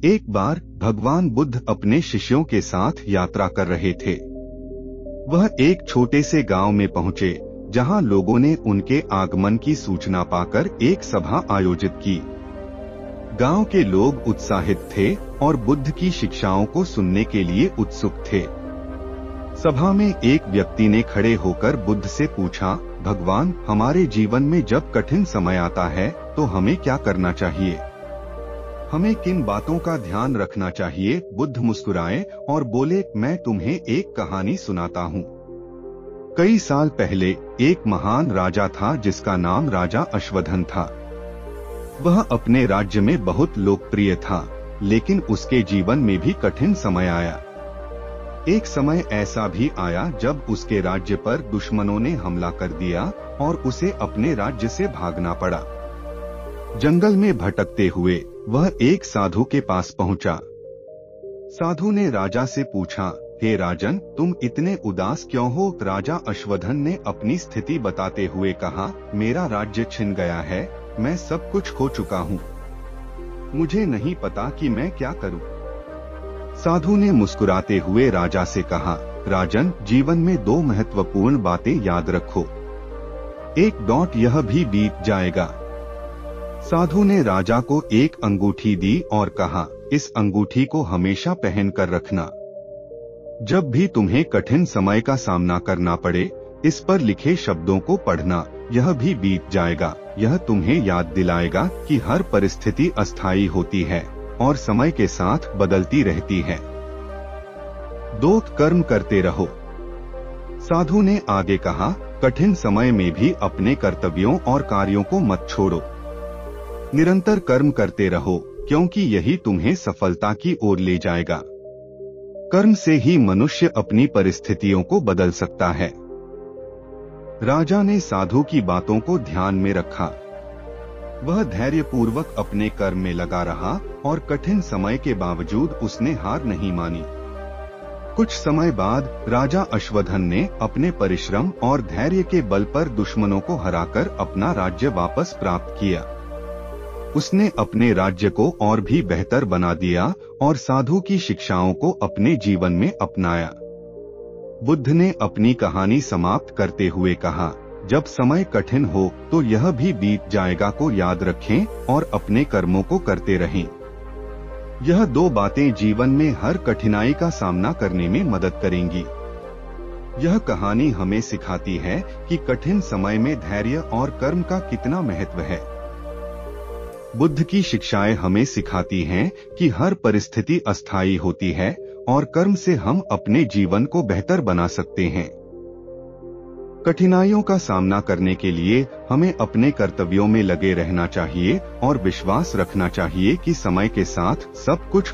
एक बार भगवान बुद्ध अपने शिष्यों के साथ यात्रा कर रहे थे। वह एक छोटे से गांव में पहुंचे, जहां लोगों ने उनके आगमन की सूचना पाकर एक सभा आयोजित की। गांव के लोग उत्साहित थे और बुद्ध की शिक्षाओं को सुनने के लिए उत्सुक थे। सभा में एक व्यक्ति ने खड़े होकर बुद्ध से पूछा, भगवान, हमारे जीवन में जब कठिन समय आता है तो हमें क्या करना चाहिए? हमें किन बातों का ध्यान रखना चाहिए? बुद्ध मुस्कुराए और बोले, मैं तुम्हें एक कहानी सुनाता हूँ। कई साल पहले एक महान राजा था जिसका नाम राजा अश्वधन था। वह अपने राज्य में बहुत लोकप्रिय था, लेकिन उसके जीवन में भी कठिन समय आया। एक समय ऐसा भी आया जब उसके राज्य पर दुश्मनों ने हमला कर दिया और उसे अपने राज्य से भागना पड़ा। जंगल में भटकते हुए वह एक साधु के पास पहुंचा। साधु ने राजा से पूछा, हे राजन, तुम इतने उदास क्यों हो? राजा अश्वधन ने अपनी स्थिति बताते हुए कहा, मेरा राज्य छिन गया है, मैं सब कुछ खो चुका हूँ। मुझे नहीं पता कि मैं क्या करूँ। साधु ने मुस्कुराते हुए राजा से कहा, राजन, जीवन में दो महत्वपूर्ण बातें याद रखो। एक यह भी बीत जाएगा। साधु ने राजा को एक अंगूठी दी और कहा, इस अंगूठी को हमेशा पहन कर रखना। जब भी तुम्हें कठिन समय का सामना करना पड़े, इस पर लिखे शब्दों को पढ़ना, यह भी बीत जाएगा। यह तुम्हें याद दिलाएगा कि हर परिस्थिति अस्थायी होती है और समय के साथ बदलती रहती है। दो कर्म करते रहो। साधु ने आगे कहा, कठिन समय में भी अपने कर्तव्यों और कार्यों को मत छोड़ो। निरंतर कर्म करते रहो, क्योंकि यही तुम्हें सफलता की ओर ले जाएगा। कर्म से ही मनुष्य अपनी परिस्थितियों को बदल सकता है। राजा ने साधु की बातों को ध्यान में रखा। वह धैर्यपूर्वक अपने कर्म में लगा रहा और कठिन समय के बावजूद उसने हार नहीं मानी। कुछ समय बाद राजा अश्वधन ने अपने परिश्रम और धैर्य के बल पर दुश्मनों को हराकर अपना राज्य वापस प्राप्त किया। उसने अपने राज्य को और भी बेहतर बना दिया और साधु की शिक्षाओं को अपने जीवन में अपनाया। बुद्ध ने अपनी कहानी समाप्त करते हुए कहा, जब समय कठिन हो तो यह भी बीत जाएगा को याद रखें और अपने कर्मों को करते रहें। यह दो बातें जीवन में हर कठिनाई का सामना करने में मदद करेंगी। यह कहानी हमें सिखाती है कि कठिन समय में धैर्य और कर्म का कितना महत्व है। बुद्ध की शिक्षाएं हमें सिखाती हैं कि हर परिस्थिति अस्थायी होती है और कर्म से हम अपने जीवन को बेहतर बना सकते हैं। कठिनाइयों का सामना करने के लिए हमें अपने कर्तव्यों में लगे रहना चाहिए और विश्वास रखना चाहिए कि समय के साथ सब कुछ